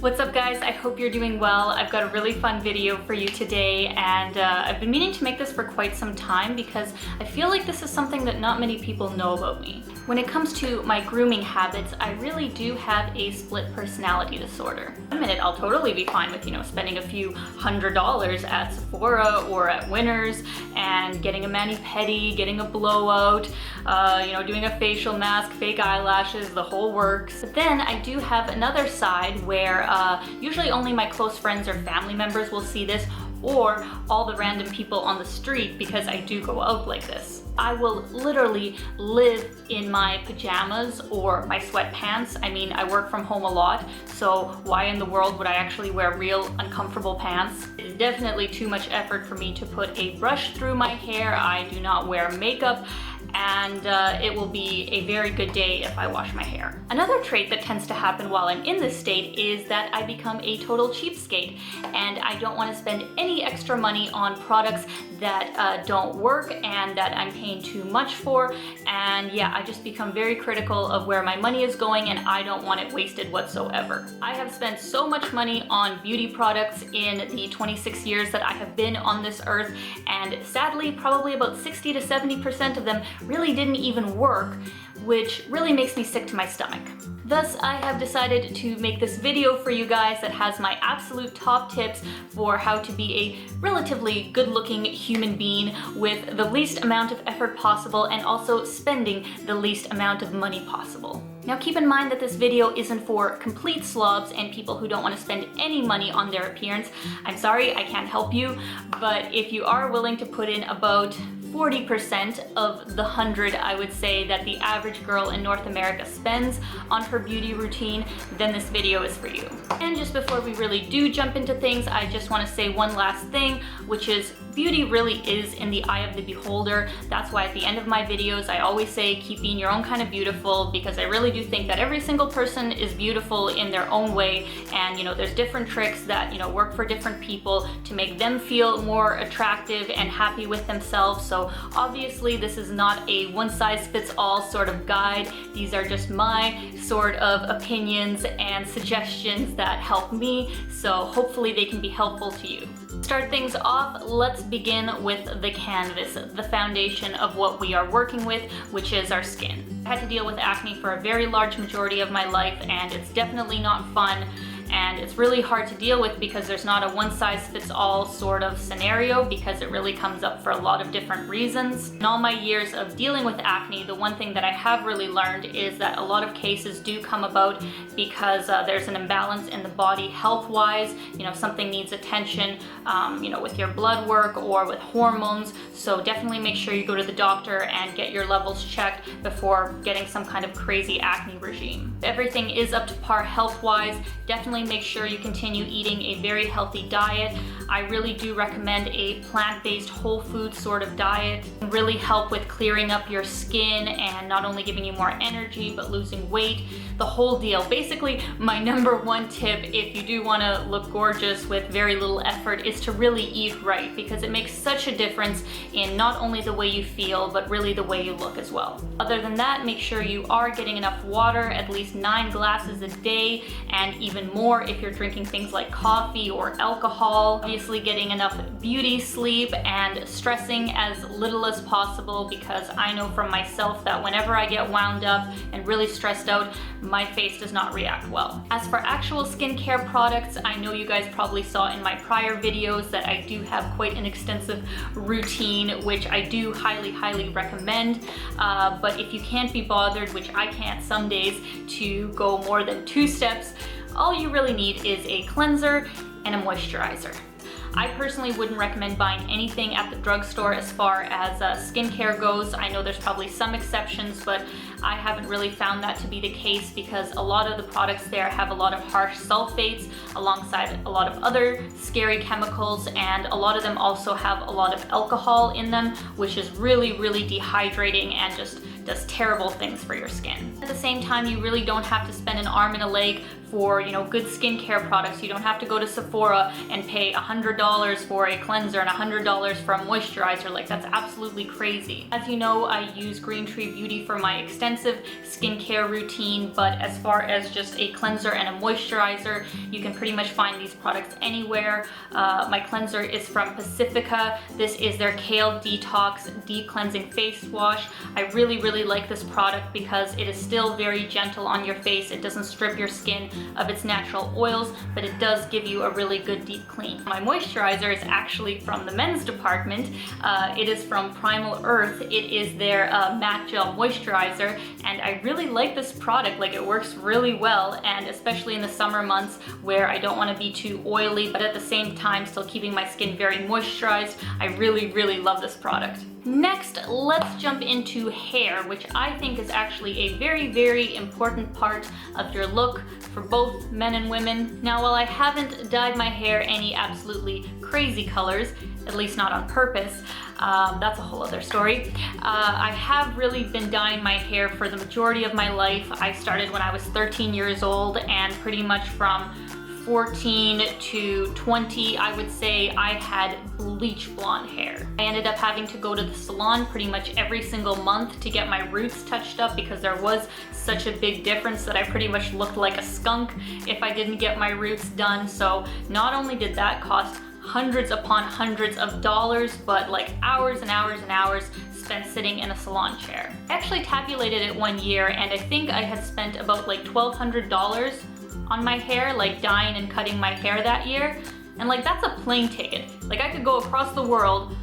What's up guys? I hope you're doing well. I've got a really fun video for you today, and I've been meaning to make this for quite some time because I feel like this is something that not many people know about me. When it comes to my grooming habits, I really do have a split personality disorder. One minute I'll totally be fine with, spending a few $100s at Sephora or at Winners and getting a mani-pedi, getting a blowout, doing a facial mask, fake eyelashes, the whole works. But then I do have another side where usually only my close friends or family members will see this, or all the random people on the street, because I do go out like this. I will literally live in my pajamas or my sweatpants. I mean, I work from home a lot, so why in the world would I actually wear real uncomfortable pants? It's definitely too much effort for me to put a brush through my hair. I do not wear makeup, and it will be a very good day if I wash my hair. Another trait that tends to happen while I'm in this state is that I become a total cheapskate, and I don't want to spend any extra money on products that don't work and that I'm paying too much for. And yeah, I just become very critical of where my money is going, and I don't want it wasted whatsoever. I have spent so much money on beauty products in the 26 years that I have been on this earth, and sadly probably about 60 to 70% of them really didn't even work, which really makes me sick to my stomach. Thus, I have decided to make this video for you guys that has my absolute top tips for how to be a relatively good-looking human being with the least amount of effort possible and also spending the least amount of money possible. Now keep in mind that this video isn't for complete slobs and people who don't want to spend any money on their appearance. I'm sorry, I can't help you, but if you are willing to put in about 40% of the 100, I would say, that the average girl in North America spends on her beauty routine, then this video is for you. And just before we really do jump into things, I just want to say one last thing, which is beauty really is in the eye of the beholder. That's why at the end of my videos I always say keep being your own kind of beautiful, because I really do think that every single person is beautiful in their own way, and there's different tricks that work for different people to make them feel more attractive and happy with themselves. So obviously this is not a one-size-fits-all sort of guide. These are just my sort of opinions and suggestions that help me, so hopefully they can be helpful to you. Start things off, let's begin with the canvas, the foundation of what we are working with, which is our skin. I had to deal with acne for a very large majority of my life, and it's definitely not fun. And it's really hard to deal with because there's not a one-size-fits-all sort of scenario, because it really comes up for a lot of different reasons. In all my years of dealing with acne, the one thing that I have really learned is that a lot of cases do come about because there's an imbalance in the body health-wise. Something needs attention, with your blood work or with hormones. So definitely make sure you go to the doctor and get your levels checked before getting some kind of crazy acne regime. If everything is up to par health-wise, definitely make sure you continue eating a very healthy diet. I really do recommend a plant-based whole food sort of diet. It can really help with clearing up your skin and not only giving you more energy but losing weight, the whole deal. Basically, my number one tip if you do want to look gorgeous with very little effort is to really eat right, because it makes such a difference in not only the way you feel but really the way you look as well. Other than that, make sure you are getting enough water, at least 9 glasses a day, and even more if you're drinking things like coffee or alcohol. Obviously getting enough beauty sleep and stressing as little as possible, because I know from myself that whenever I get wound up and really stressed out, my face does not react well. As for actual skincare products, I know you guys probably saw in my prior videos that I do have quite an extensive routine, which I do highly recommend. But if you can't be bothered, which I can't some days, to go more than 2 steps, all you really need is a cleanser and a moisturizer. I personally wouldn't recommend buying anything at the drugstore as far as skincare goes. I know there's probably some exceptions, but I haven't really found that to be the case, because a lot of the products there have a lot of harsh sulfates alongside a lot of other scary chemicals, and a lot of them also have a lot of alcohol in them, which is really dehydrating and just does terrible things for your skin. At the same time, you really don't have to spend an arm and a leg for, you know, good skincare products. You don't have to go to Sephora and pay $100 for a cleanser and $100 for a moisturizer. Like, that's absolutely crazy. As you know, I use Green Tree Beauty for my extensive skincare routine, but as far as just a cleanser and a moisturizer, you can pretty much find these products anywhere. My cleanser is from Pacifica. This is their Kale Detox Deep Cleansing Face Wash. I really like this product because it is still very gentle on your face. It doesn't strip your skin of its natural oils, but it does give you a really good deep clean. My moisturizer is actually from the men's department. It is from Primal Earth. It is their matte gel moisturizer, and I really like this product. Like, it works really well, and especially in the summer months where I don't want to be too oily, but at the same time still keeping my skin very moisturized. I really love this product. Next, let's jump into hair, which I think is actually a very important part of your look for both men and women. Now, while I haven't dyed my hair any absolutely crazy colors, at least not on purpose, that's a whole other story. I have really been dyeing my hair for the majority of my life. I started when I was 13 years old, and pretty much from 14 to 20, I would say I had bleach blonde hair. I ended up having to go to the salon pretty much every single month to get my roots touched up because there was such a big difference that I pretty much looked like a skunk if I didn't get my roots done. So not only did that cost hundreds upon hundreds of dollars, but like hours and hours spent sitting in a salon chair. I actually tabulated it one year, and I think I had spent about like $1,200 on my hair, like dyeing and cutting my hair that year. And like, that's a plane ticket. Like, I could go across the world,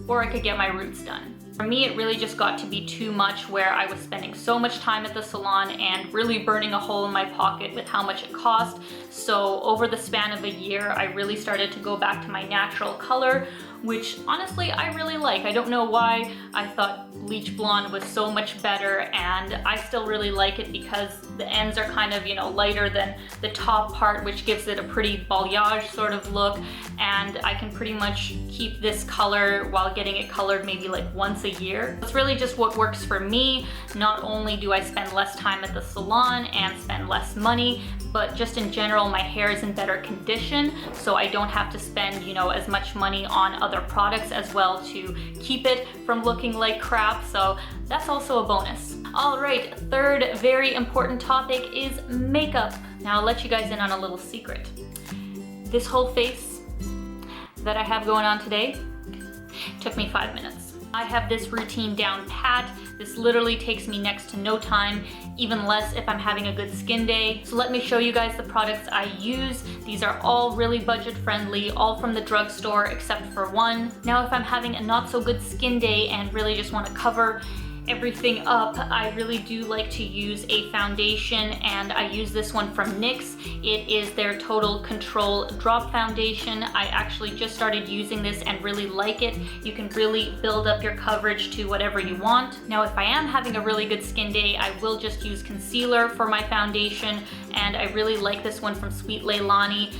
or I could get my roots done. For me, it really just got to be too much, where I was spending so much time at the salon and really burning a hole in my pocket with how much it cost. So over the span of a year, I really started to go back to my natural color, which honestly I really like. I don't know why I thought bleach blonde was so much better, and I still really like it because the ends are kind of, you know, lighter than the top part, which gives it a pretty balayage sort of look, and I can pretty much keep this color while getting it colored maybe like once a year. It's really just what works for me. Not only do I spend less time at the salon and spend less money, but just in general, my hair is in better condition, so I don't have to spend, you know, as much money on other products as well to keep it from looking like crap, so that's also a bonus. All right, third very important topic is makeup. Now, I'll let you guys in on a little secret. This whole face that I have going on today took me 5 minutes. I have this routine down pat. This literally takes me next to no time, even less if I'm having a good skin day. So let me show you guys the products I use. These are all really budget friendly, all from the drugstore except for one. Now, if I'm having a not so good skin day and really just want to cover everything up, I really do like to use a foundation, and I use this one from NYX. It is their Total Control Drop Foundation. I actually just started using this and really like it. You can really build up your coverage to whatever you want. Now, if I am having a really good skin day, I will just use concealer for my foundation, and I really like this one from Sweet Leilani.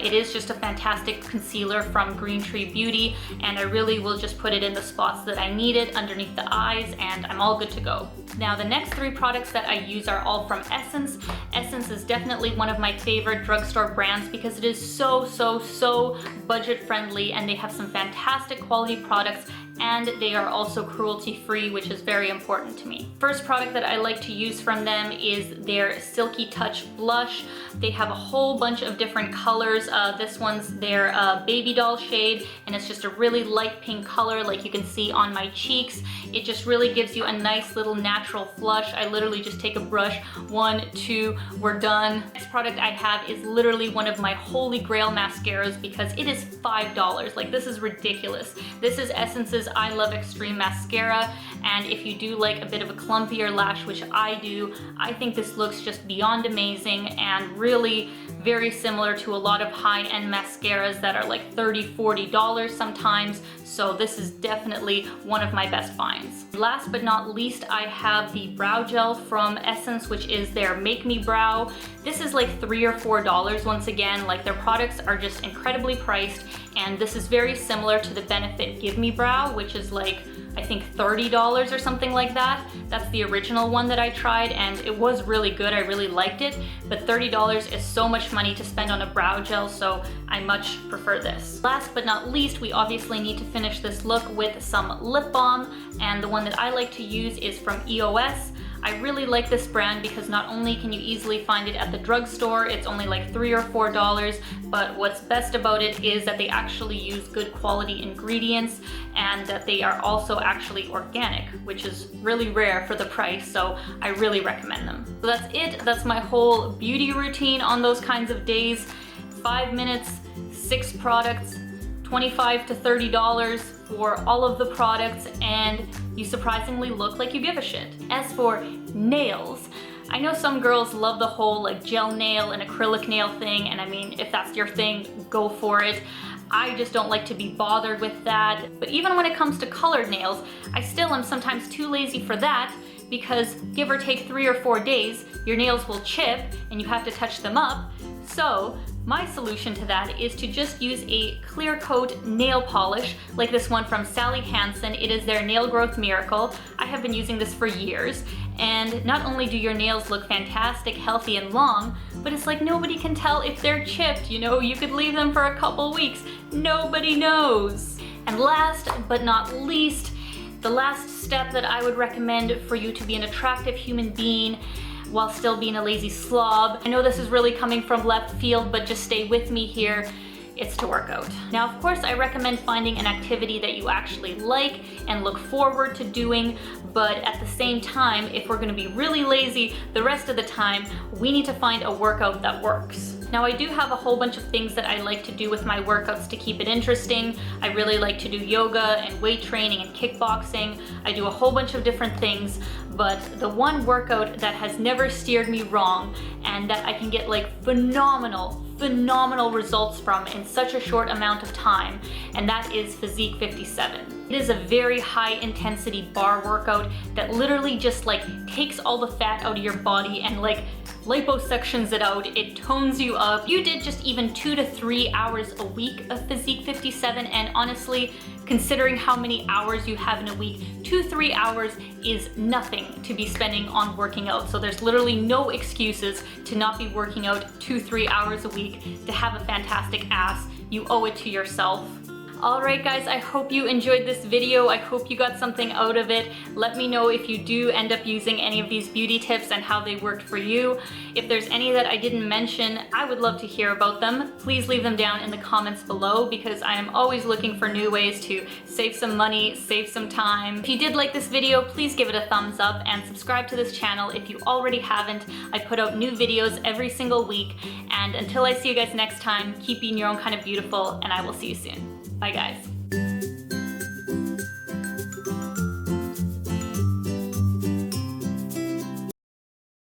It is just a fantastic concealer from Green Tree Beauty, and I really will just put it in the spots that I need it, underneath the eyes, and I'm all good to go. Now, the next three products that I use are all from Essence. Essence is definitely one of my favorite drugstore brands because it is so budget friendly, and they have some fantastic quality products, and they are also cruelty-free, which is very important to me. First product that I like to use from them is their Silky Touch Blush. They have a whole bunch of different colors. This one's their baby doll shade, and it's just a really light pink color like you can see on my cheeks. It just really gives you a nice little natural flush. I literally just take a brush, 1, 2, we're done. Next product I have is literally one of my holy grail mascaras because it is $5. Like, this is ridiculous. This is Essence's I Love Extreme Mascara, and if you do like a bit of a clumpier lash, which I do, I think this looks just beyond amazing and really very similar to a lot of high-end mascaras that are like $30, $40 sometimes, so this is definitely one of my best finds. Last but not least, I have the brow gel from Essence, which is their Make Me Brow. This is like $3 or $4 once again. Like, their products are just incredibly priced, and this is very similar to the Benefit Give Me Brow, which is like, I think $30 or something like that. That's the original one that I tried, and it was really good. I really liked it, but $30 is so much money to spend on a brow gel, so I much prefer this. Last but not least, we obviously need to finish this look with some lip balm, and the one that I like to use is from EOS. I really like this brand because not only can you easily find it at the drugstore, it's only like $3 or $4, but what's best about it is that they actually use good quality ingredients and that they are also actually organic, which is really rare for the price, so I really recommend them. So that's it. That's my whole beauty routine on those kinds of days. 5 minutes, 6 products, $25 to $30 for all of the products, and you surprisingly look like you give a shit. As for nails, I know some girls love the whole like gel nail and acrylic nail thing, and I mean, if that's your thing, go for it. I just don't like to be bothered with that. But even when it comes to colored nails, I still am sometimes too lazy for that, because give or take 3 or 4 days, your nails will chip and you have to touch them up. So my solution to that is to just use a clear coat nail polish like this one from Sally Hansen. It is their Nail Growth Miracle. I have been using this for years, and not only do your nails look fantastic, healthy, and long, but it's like nobody can tell if they're chipped. You know, you could leave them for a couple weeks. Nobody knows. And last but not least, the last step that I would recommend for you to be an attractive human being while still being a lazy slob. I know this is really coming from left field, but just stay with me here. It's to work out. Now, of course, I recommend finding an activity that you actually like and look forward to doing, but at the same time, if we're gonna be really lazy the rest of the time, we need to find a workout that works. Now, I do have a whole bunch of things that I like to do with my workouts to keep it interesting. I really like to do yoga and weight training and kickboxing. I do a whole bunch of different things, but the one workout that has never steered me wrong and that I can get like phenomenal results from in such a short amount of time, and that is Physique 57. It is a very high intensity bar workout that literally just like takes all the fat out of your body and like liposections it out. It tones you up. You did just even 2 to 3 hours a week of Physique 57, and honestly, considering how many hours you have in a week, 2-3 hours is nothing to be spending on working out. So there's literally no excuses to not be working out 2-3 hours a week to have a fantastic ass. You owe it to yourself. Alright guys, I hope you enjoyed this video. I hope you got something out of it. Let me know if you do end up using any of these beauty tips and how they worked for you. If there's any that I didn't mention, I would love to hear about them. Please leave them down in the comments below, because I am always looking for new ways to save some money, save some time. If you did like this video, please give it a thumbs up and subscribe to this channel if you already haven't. I put out new videos every single week, and until I see you guys next time, keep being your own kind of beautiful, and I will see you soon. Bye guys.